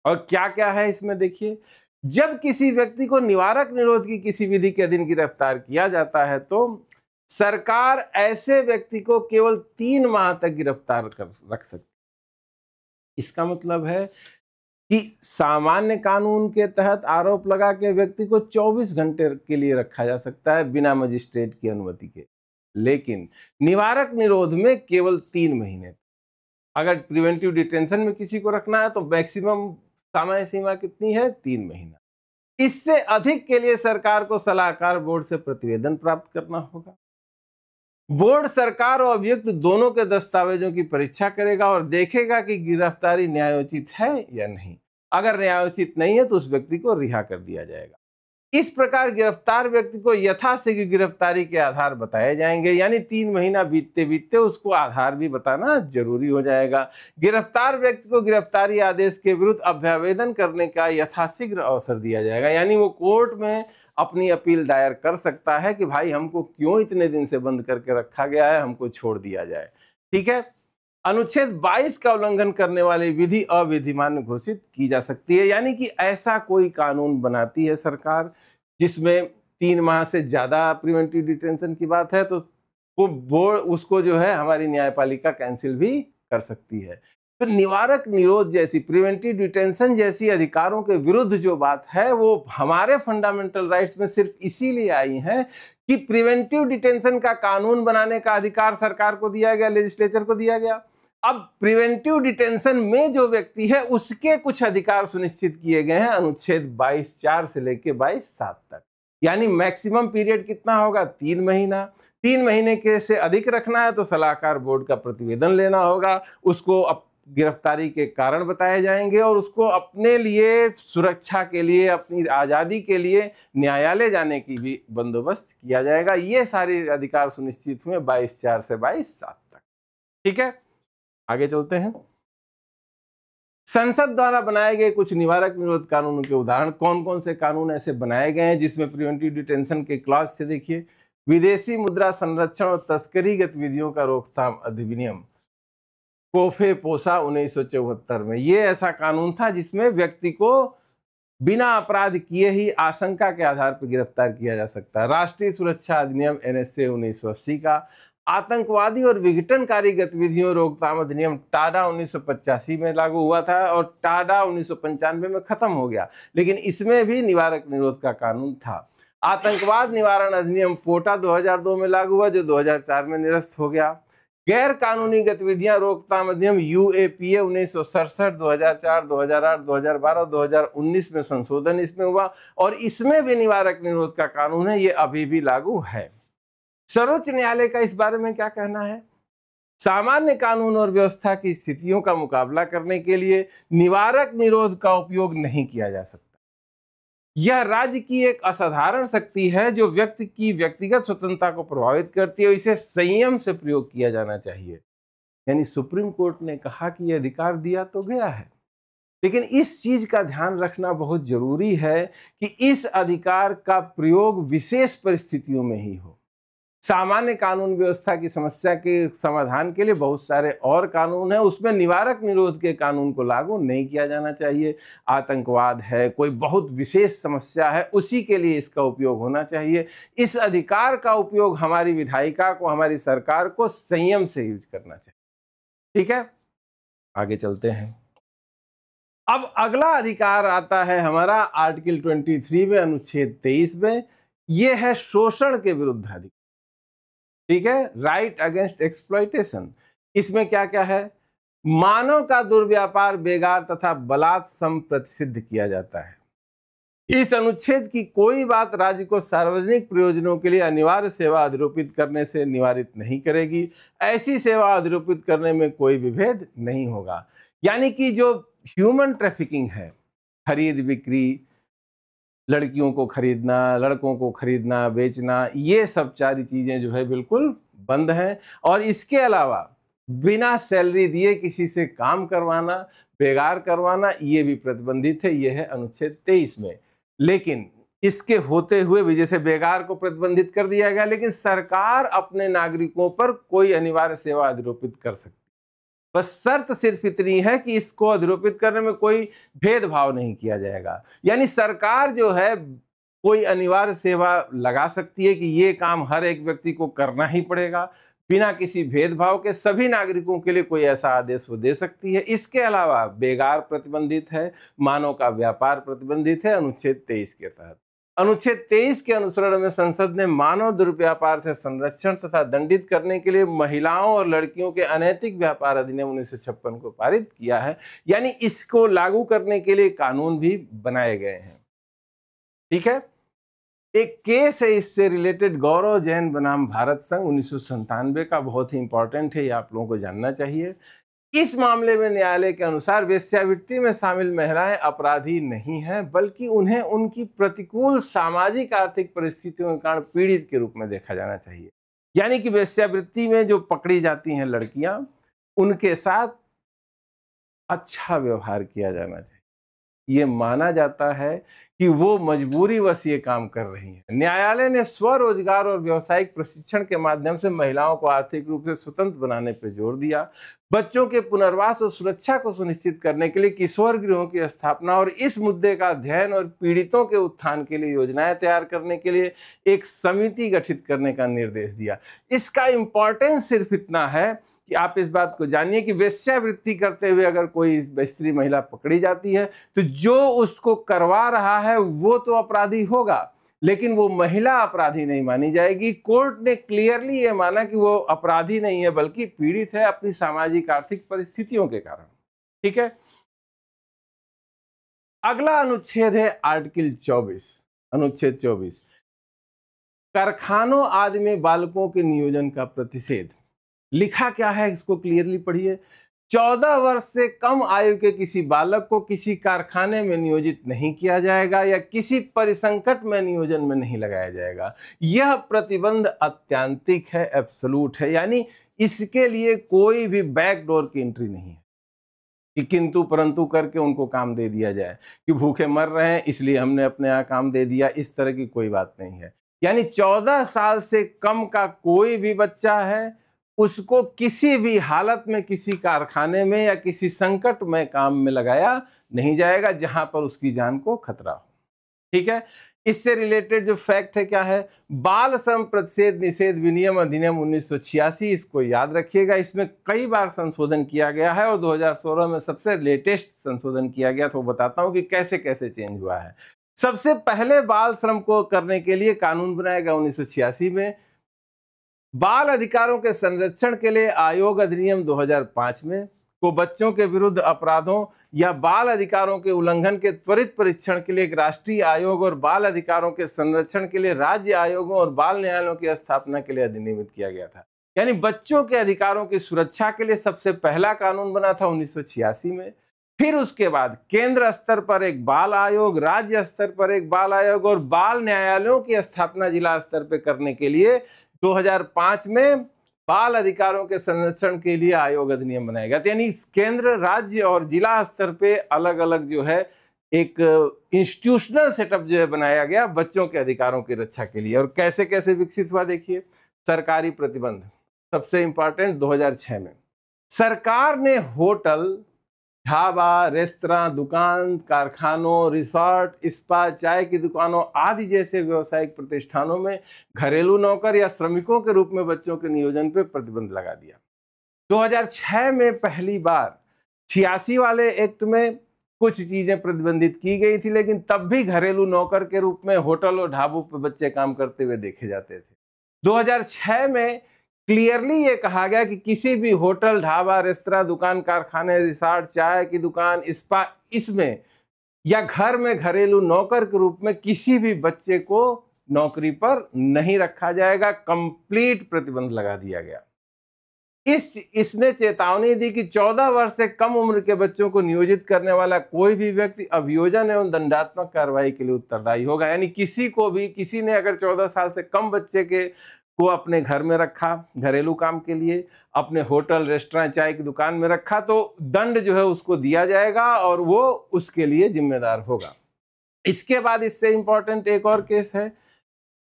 और क्या क्या है इसमें देखिए, जब किसी व्यक्ति को निवारक निरोध की किसी विधि के अधीन गिरफ्तार किया जाता है तो सरकार ऐसे व्यक्ति को केवल 3 माह तक गिरफ्तार कर रख सकती है। इसका मतलब है कि सामान्य कानून के तहत आरोप लगा के व्यक्ति को 24 घंटे के लिए रखा जा सकता है बिना मजिस्ट्रेट की अनुमति के, लेकिन निवारक निरोध में केवल 3 महीने। अगर प्रिवेंटिव डिटेंशन में किसी को रखना है तो मैक्सिमम समय सीमा कितनी है? 3 महीना। इससे अधिक के लिए सरकार को सलाहकार बोर्ड से प्रतिवेदन प्राप्त करना होगा। बोर्ड सरकार और अभियुक्त दोनों के दस्तावेजों की परीक्षा करेगा और देखेगा कि गिरफ्तारी न्यायोचित है या नहीं। अगर न्यायोचित नहीं है तो उस व्यक्ति को रिहा कर दिया जाएगा। इस प्रकार गिरफ्तार व्यक्ति को यथाशीघ्र गिरफ्तारी के आधार बताए जाएंगे। यानी 3 महीना बीतते बीतते उसको आधार भी बताना जरूरी हो जाएगा। गिरफ्तार व्यक्ति को गिरफ्तारी आदेश के विरुद्ध अभ्यावेदन करने का यथाशीघ्र अवसर दिया जाएगा। यानी वो कोर्ट में अपनी अपील दायर कर सकता है कि भाई हमको क्यों इतने दिन से बंद करके रखा गया है, हमको छोड़ दिया जाए। ठीक है, अनुच्छेद 22 का उल्लंघन करने वाली विधि अविधिमान्य घोषित की जा सकती है। यानी कि ऐसा कोई कानून बनाती है सरकार जिसमें 3 माह से ज्यादा प्रिवेंटिव डिटेंशन की बात है, तो वो बोर्ड उसको जो है हमारी न्यायपालिका कैंसिल भी कर सकती है। तो निवारक निरोध जैसी, प्रिवेंटिव डिटेंशन जैसी अधिकारों के विरुद्ध जो बात है वो हमारे फंडामेंटल राइट्स में सिर्फ इसीलिए आई है कि प्रिवेंटिव डिटेंशन का कानून बनाने का अधिकार सरकार को दिया गया, लेजिस्लेचर को दिया गया। अब प्रिवेंटिव डिटेंशन में जो व्यक्ति है उसके कुछ अधिकार सुनिश्चित किए गए हैं अनुच्छेद 22(4) से लेके 22(7) तक। यानी मैक्सिमम पीरियड कितना होगा? 3 महीना। 3 महीने के से अधिक रखना है तो सलाहकार बोर्ड का प्रतिवेदन लेना होगा, उसको गिरफ्तारी के कारण बताए जाएंगे और उसको अपने लिए सुरक्षा के लिए, अपनी आज़ादी के लिए न्यायालय जाने की भी बंदोबस्त किया जाएगा। ये सारे अधिकार सुनिश्चित हुए 22/4 से 22/7 तक। ठीक है, आगे चलते हैं। संसद द्वारा बनाए गए कुछ निवारक निरोध कानूनों के उदाहरण, कौन कौन से कानून ऐसे बनाए गए हैं जिसमें प्रिवेंटिव डिटेंशन के क्लॉज थे? देखिए, विदेशी मुद्रा संरक्षण और तस्करी गतिविधियों का रोकथाम अधिनियम, कोफे पोसा 1974 में। ये ऐसा कानून था जिसमें व्यक्ति को बिना अपराध किए ही आशंका के आधार पर गिरफ्तार किया जा सकता है। राष्ट्रीय सुरक्षा अधिनियम NSA 1980 का, आतंकवादी और विघटनकारी गतिविधियों रोकथाम अधिनियम टाडा 1985 में लागू हुआ था और टाडा 1995 में खत्म हो गया, लेकिन इसमें भी निवारक निरोध का कानून था। आतंकवाद निवारण अधिनियम पोटा 2002 में लागू हुआ, जो 2004 में निरस्त हो गया। गैर कानूनी गतिविधियां रोकथाम अधिनियम UAPA 1967, 2004, 2008, 2012 और 2019 में संशोधन इसमें हुआ और इसमें भी निवारक निरोध का कानून है, ये अभी भी लागू है। सर्वोच्च न्यायालय का इस बारे में क्या कहना है? सामान्य कानून और व्यवस्था की स्थितियों का मुकाबला करने के लिए निवारक निरोध का उपयोग नहीं किया जा सकता। यह राज्य की एक असाधारण शक्ति है जो व्यक्ति की व्यक्तिगत स्वतंत्रता को प्रभावित करती है, इसे संयम से प्रयोग किया जाना चाहिए। यानी सुप्रीम कोर्ट ने कहा कि यह अधिकार दिया तो गया है, लेकिन इस चीज का ध्यान रखना बहुत जरूरी है कि इस अधिकार का प्रयोग विशेष परिस्थितियों में ही हो। सामान्य कानून व्यवस्था की समस्या के समाधान के लिए बहुत सारे और कानून हैं, उसमें निवारक निरोध के कानून को लागू नहीं किया जाना चाहिए। आतंकवाद है, कोई बहुत विशेष समस्या है, उसी के लिए इसका उपयोग होना चाहिए। इस अधिकार का उपयोग हमारी विधायिका को, हमारी सरकार को संयम से यूज करना चाहिए। ठीक है, आगे चलते हैं। अब अगला अधिकार आता है हमारा आर्टिकल 23 में, अनुच्छेद 23 में। यह है शोषण के विरुद्ध अधिकार। ठीक है, राइट अगेंस्ट एक्सप्लॉइटेशन। इसमें क्या क्या है? मानव का दुर्व्यापार, बेगार तथा बलात् संप्रतिषिद्ध किया जाता है। इस अनुच्छेद की कोई बात राज्य को सार्वजनिक प्रयोजनों के लिए अनिवार्य सेवा अधिरोपित करने से निवारित नहीं करेगी। ऐसी सेवा अधिरोपित करने में कोई विभेद नहीं होगा। यानी कि जो ह्यूमन ट्रैफिकिंग है, खरीद बिक्री, लड़कियों को खरीदना, लड़कों को खरीदना, बेचना, ये सब सारी चीजें जो है बिल्कुल बंद हैं। और इसके अलावा बिना सैलरी दिए किसी से काम करवाना, बेगार करवाना, ये भी प्रतिबंधित है। ये है अनुच्छेद 23 में। लेकिन इसके होते हुए भी, जैसे बेगार को प्रतिबंधित कर दिया गया, लेकिन सरकार अपने नागरिकों पर कोई अनिवार्य सेवा अधिरोपित कर सकती है। बस शर्त सिर्फ इतनी है कि इसको अधिरोपित करने में कोई भेदभाव नहीं किया जाएगा। यानी सरकार जो है कोई अनिवार्य सेवा लगा सकती है कि ये काम हर एक व्यक्ति को करना ही पड़ेगा, बिना किसी भेदभाव के सभी नागरिकों के लिए कोई ऐसा आदेश वो दे सकती है। इसके अलावा बेगार प्रतिबंधित है, मानव का व्यापार प्रतिबंधित है अनुच्छेद 23 के तहत। अनुच्छेद 23 के अनुसरण में संसद ने मानव दुर्व्यापार से संरक्षण तथा दंडित करने के लिए महिलाओं और लड़कियों के अनैतिक व्यापार अधिनियम 1956 को पारित किया है। यानी इसको लागू करने के लिए कानून भी बनाए गए हैं। ठीक है, एक केस है इससे रिलेटेड, गौरव जैन बनाम भारत संघ 1997 का, बहुत ही इंपॉर्टेंट है, ये आप लोगों को जानना चाहिए। इस मामले में न्यायालय के अनुसार वेश्यावृत्ति में शामिल महिलाएं अपराधी नहीं हैं, बल्कि उन्हें उनकी प्रतिकूल सामाजिक आर्थिक परिस्थितियों के कारण पीड़ित के रूप में देखा जाना चाहिए। यानी कि वेश्यावृत्ति में जो पकड़ी जाती हैं लड़कियां, उनके साथ अच्छा व्यवहार किया जाना चाहिए। ये माना जाता है कि वो मजबूरीवश ये काम कर रही हैं। न्यायालय ने स्वरोजगार और व्यावसायिक प्रशिक्षण के माध्यम से महिलाओं को आर्थिक रूप से स्वतंत्र बनाने पर जोर दिया। बच्चों के पुनर्वास और सुरक्षा को सुनिश्चित करने के लिए किशोर गृहों की स्थापना और इस मुद्दे का अध्ययन और पीड़ितों के उत्थान के लिए योजनाएं तैयार करने के लिए एक समिति गठित करने का निर्देश दिया। इसका इम्पोर्टेंस सिर्फ इतना है कि आप इस बात को जानिए कि वेश्यावृत्ति करते हुए अगर कोई स्त्री महिला पकड़ी जाती है तो जो उसको करवा रहा है वो तो अपराधी होगा, लेकिन वो महिला अपराधी नहीं मानी जाएगी। कोर्ट ने क्लियरली ये माना कि वो अपराधी नहीं है बल्कि पीड़ित है अपनी सामाजिक आर्थिक परिस्थितियों के कारण। ठीक है, अगला अनुच्छेद है आर्टिकल 24, अनुच्छेद 24, कारखानों आदि में बालकों के नियोजन का प्रतिषेध। लिखा क्या है इसको क्लियरली पढ़िए। 14 वर्ष से कम आयु के किसी बालक को किसी कारखाने में नियोजित नहीं किया जाएगा या किसी परिसंकट में नियोजन में नहीं लगाया जाएगा। यह प्रतिबंध अत्यांतिक है, एब्सोल्यूट है, यानी इसके लिए कोई भी बैकडोर की एंट्री नहीं है कि किंतु परंतु करके उनको काम दे दिया जाए कि भूखे मर रहे हैं इसलिए हमने अपने यहाँ काम दे दिया, इस तरह की कोई बात नहीं है। यानी 14 साल से कम का कोई भी बच्चा है, उसको किसी भी हालत में किसी कारखाने में या किसी संकट में काम में लगाया नहीं जाएगा जहां पर उसकी जान को खतरा हो। ठीक है, इससे रिलेटेड जो फैक्ट है क्या है, बाल श्रम प्रतिषेध निषेध विनियम अधिनियम 1986, इसको याद रखिएगा। इसमें कई बार संशोधन किया गया है और 2016 में सबसे लेटेस्ट संशोधन किया गया, तो बताता हूं कि कैसे कैसे चेंज हुआ है। सबसे पहले बाल श्रम को करने के लिए कानून बनाया गया 1986 में। बाल अधिकारों के संरक्षण के लिए आयोग अधिनियम 2005 में को बच्चों के विरुद्ध अपराधों या बाल अधिकारों के उल्लंघन के त्वरित परीक्षण के लिए एक राष्ट्रीय आयोग और बाल अधिकारों के संरक्षण के लिए राज्य आयोगों और बाल न्यायालयों की स्थापना के लिए अधिनियमित किया गया था। यानी बच्चों के अधिकारों की सुरक्षा के लिए सबसे पहला कानून बना था 1986 में। फिर उसके बाद केंद्र स्तर पर एक बाल आयोग, राज्य स्तर पर एक बाल आयोग और बाल न्यायालयों की स्थापना जिला स्तर पर करने के लिए 2005 में बाल अधिकारों के संरक्षण के लिए आयोग अधिनियम बनाया गया। यानी केंद्र, राज्य और जिला स्तर पे अलग अलग जो है एक इंस्टीट्यूशनल सेटअप जो है बनाया गया बच्चों के अधिकारों की रक्षा के लिए। और कैसे कैसे विकसित हुआ देखिए। सरकारी प्रतिबंध सबसे इंपॉर्टेंट 2006 में सरकार ने होटल, ढाबा, रेस्तरां, दुकान, कारखानों, रिसोर्ट, स्पा, चाय की दुकानों आदि जैसे व्यावसायिक प्रतिष्ठानों में घरेलू नौकर या श्रमिकों के रूप में बच्चों के नियोजन पर प्रतिबंध लगा दिया। 2006 में पहली बार 86 वाले एक्ट में कुछ चीजें प्रतिबंधित की गई थी, लेकिन तब भी घरेलू नौकर के रूप में होटल और ढाबों पर बच्चे काम करते हुए देखे जाते थे। 2006 में क्लियरली ये कहा गया कि किसी भी होटल, ढाबा, रेस्तरां, दुकान, कारखाने, रिसोर्ट, चाय की दुकान, स्पा, इसमें या घर में घरेलू नौकर के रूप में किसी भी बच्चे को नौकरी पर नहीं रखा जाएगा। कंप्लीट प्रतिबंध लगा दिया गया। इसने चेतावनी दी कि 14 वर्ष से कम उम्र के बच्चों को नियोजित करने वाला कोई भी व्यक्ति अभियोजन एवं दंडात्मक कार्रवाई के लिए उत्तरदायी होगा। यानी किसी ने अगर 14 साल से कम बच्चे को अपने घर में रखा, घरेलू काम के लिए, अपने होटल, रेस्टोरेंट, चाय की दुकान में रखा, तो दंड जो है उसको दिया जाएगा और वो उसके लिए जिम्मेदार होगा। इसके बाद इससे इंपॉर्टेंट एक और केस है,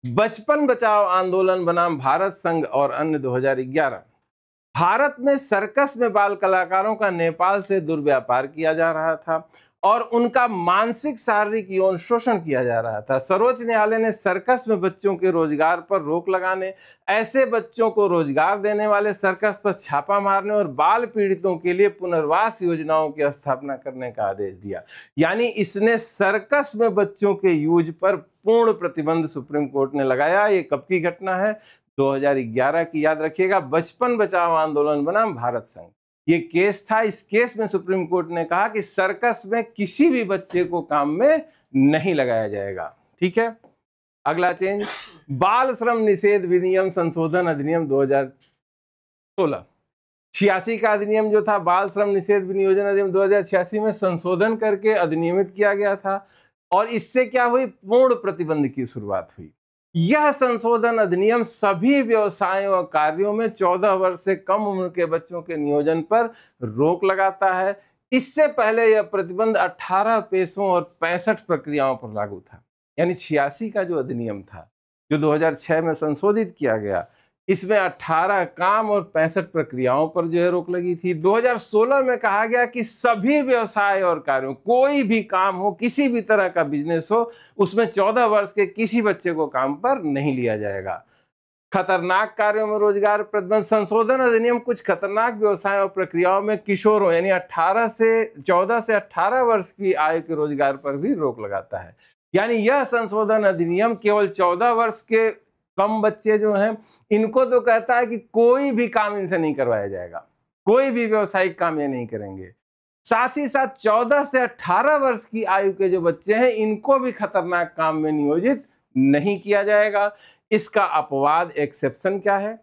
बचपन बचाओ आंदोलन बनाम भारत संघ और अन्य 2011। भारत में सर्कस में बाल कलाकारों का नेपाल से दुर्व्यापार किया जा रहा था और उनका मानसिक, शारीरिक यौन शोषण किया जा रहा था। सर्वोच्च न्यायालय ने सर्कस में बच्चों के रोजगार पर रोक लगाने, ऐसे बच्चों को रोजगार देने वाले सर्कस पर छापा मारने और बाल पीड़ितों के लिए पुनर्वास योजनाओं की स्थापना करने का आदेश दिया। यानी इसने सर्कस में बच्चों के यूज पर पूर्ण प्रतिबंध सुप्रीम कोर्ट ने लगाया। ये कब की घटना है? 2011 की, याद रखिएगा। बचपन बचाओ आंदोलन बनाम भारत संघ, ये केस था। इस केस में सुप्रीम कोर्ट ने कहा कि सर्कस में किसी भी बच्चे को काम में नहीं लगाया जाएगा। ठीक है, अगला चेंज, बाल श्रम निषेध विनियम संशोधन अधिनियम 2016। 86 का अधिनियम जो था, बाल श्रम निषेध विनियोजन अधिनियम 2086 में संशोधन करके अधिनियमित किया गया था और इससे क्या हुई? पूर्ण प्रतिबंध की शुरुआत हुई। यह संशोधन अधिनियम सभी व्यवसायों और कार्यों में 14 वर्ष से कम उम्र के बच्चों के नियोजन पर रोक लगाता है। इससे पहले यह प्रतिबंध 18 पेशों और 65 प्रक्रियाओं पर लागू था। यानी 86 का जो अधिनियम था, जो 2006 में संशोधित किया गया, इसमें 18 काम और 65 प्रक्रियाओं पर जो है रोक लगी थी। 2016 में कहा गया कि सभी व्यवसाय और कार्यों, कोई भी काम हो, किसी भी तरह का बिजनेस हो, उसमें 14 वर्ष के किसी बच्चे को काम पर नहीं लिया जाएगा। खतरनाक कार्यों में रोजगार प्रतिबंध संशोधन अधिनियम कुछ खतरनाक व्यवसायों और प्रक्रियाओं में किशोरों यानी 14 से 18 वर्ष की आयु के रोजगार पर भी रोक लगाता है। यानी यह संशोधन अधिनियम केवल 14 वर्ष के कम बच्चे जो हैं, इनको तो कहता है कि कोई भी काम इनसे नहीं करवाया जाएगा, कोई भी व्यवसायिक काम ये नहीं करेंगे। साथ ही साथ 14 से 18 वर्ष की आयु के जो बच्चे हैं, इनको भी खतरनाक काम में नियोजित नहीं किया जाएगा। इसका अपवाद, एक्सेप्शन क्या है?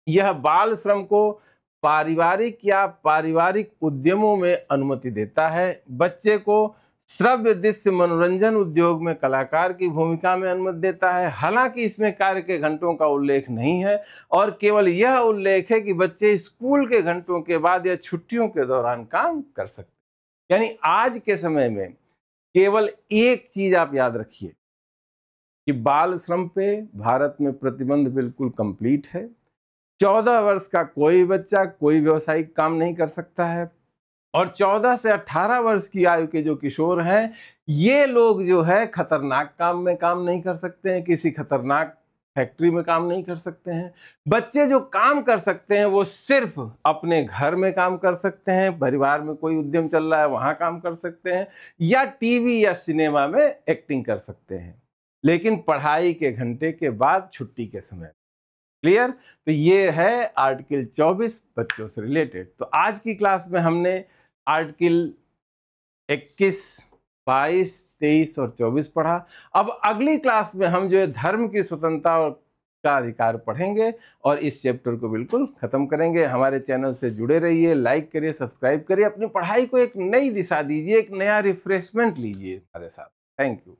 यह बाल श्रम को पारिवारिक या पारिवारिक उद्यमों में अनुमति देता है। बच्चे को श्रव्य दृश्य मनोरंजन उद्योग में कलाकार की भूमिका में अनुमति देता है। हालांकि इसमें कार्य के घंटों का उल्लेख नहीं है और केवल यह उल्लेख है कि बच्चे स्कूल के घंटों के बाद या छुट्टियों के दौरान काम कर सकते हैं। यानी आज के समय में केवल एक चीज आप याद रखिए कि बाल श्रम पे भारत में प्रतिबंध बिल्कुल कंप्लीट है। 14 वर्ष का कोई बच्चा कोई व्यावसायिक काम नहीं कर सकता है और 14 से 18 वर्ष की आयु के जो किशोर हैं, ये लोग जो है खतरनाक काम में काम नहीं कर सकते हैं, किसी खतरनाक फैक्ट्री में काम नहीं कर सकते हैं। बच्चे जो काम कर सकते हैं वो सिर्फ अपने घर में काम कर सकते हैं, परिवार में कोई उद्यम चल रहा है वहाँ काम कर सकते हैं, या टीवी या सिनेमा में एक्टिंग कर सकते हैं, लेकिन पढ़ाई के घंटे के बाद छुट्टी के समय। क्लियर? तो ये है आर्टिकल 24 बच्चों से रिलेटेड। तो आज की क्लास में हमने आर्टिकल 21, 22, 23 और 24 पढ़ा। अब अगली क्लास में हम जो है धर्म की स्वतंत्रता और का अधिकार पढ़ेंगे और इस चैप्टर को बिल्कुल खत्म करेंगे। हमारे चैनल से जुड़े रहिए, लाइक करिए, सब्सक्राइब करिए, अपनी पढ़ाई को एक नई दिशा दीजिए, एक नया रिफ्रेशमेंट लीजिए हमारे साथ। Thank you.